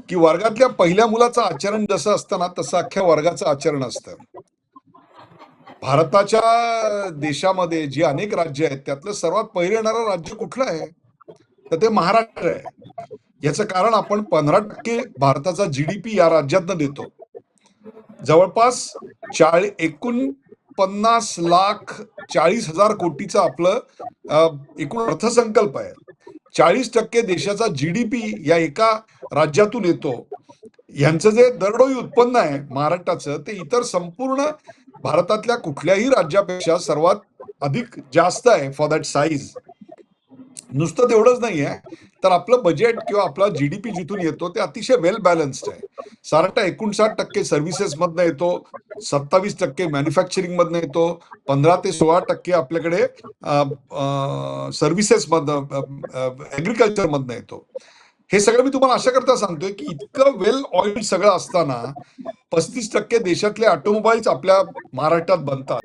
की वर्गातल्या पहिल्या मुलाचं आचरण जसं असतं ना, तसं अख्ख्या वर्गाचं आचरण असतं. भारताच्या देशामध्ये जी अनेक राज्य आहेत, त्यातलं सर्वात पहिलं येणारं राज्य कुठलं आहे? तर ते महाराष्ट्र आहे. याचं कारण आपण 15% भारताचा जीडीपी या राज्यातनं देतो. जवळपास 49,40,00,000 कोटीचं आपलं एकूण अर्थसंकल्प आहे. 40% देशाचा जीडीपी या एका राज्यातून येतो. यांचं जे दरडोई उत्पन्न आहे महाराष्ट्राचं, ते इतर संपूर्ण भारतातल्या कुठल्याही राज्यापेक्षा सर्वात अधिक जास्त आहे फॉर दॅट साईज. नुसतं तेवढंच नाही आहे, तर आपलं बजेट किंवा आपला जीडीपी जिथून येतो ते अतिशय वेल बॅलन्स्ड आहे. साधारणतः 59% सर्व्हिसेसमधनं येतो, 27% मॅन्युफॅक्चरिंगमधनं येतो, 15 ते 16% आपल्याकडे सर्व्हिसेसमधनं ॲग्रिकल्चरमधनं येतो. हे सगळं मी तुम्हाला अशा करता सांगतोय की इतकं वेल ऑइल्ड सगळं असताना 35% देशातले ऑटोमोबाईल्स आपल्या महाराष्ट्रात बनतात,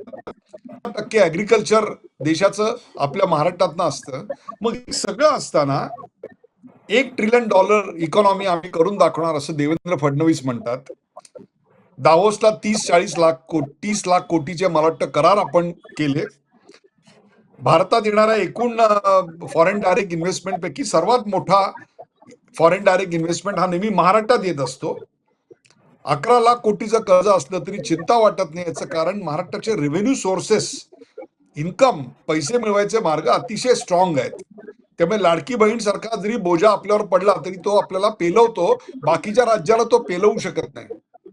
10% ॲग्रिकल्चर देशाचं आपल्या महाराष्ट्रातनं असतं. मग हे सगळं असताना $1 ट्रिलियन इकॉनॉमी आम्ही करून दाखवणार असं देवेंद्र फडणवीस म्हणतात. दावोसला 30 लाख कोटीचे मला वाटतं करार आपण केले. भारतात येणाऱ्या एकूण फॉरेन डायरेक्ट इन्व्हेस्टमेंट पैकी सर्वात मोठा फॉरेन डायरेक्ट इन्व्हेस्टमेंट हा नेहमी महाराष्ट्रात येत असतो. 11 लाख कोटीचं कर्ज असलं तरी चिंता वाटत नाही. याचं कारण महाराष्ट्राचे रेव्हेन्यू सोर्सेस, इन्कम, पैसे मिळवायचे मार्ग अतिशय स्ट्रॉंग आहेत. त्यामुळे लाडकी बहीण सारखा जरी बोजा आपल्यावर पडला तरी तो आपल्याला पेलवतो, बाकीच्या राज्याला तो पेलवू शकत नाही.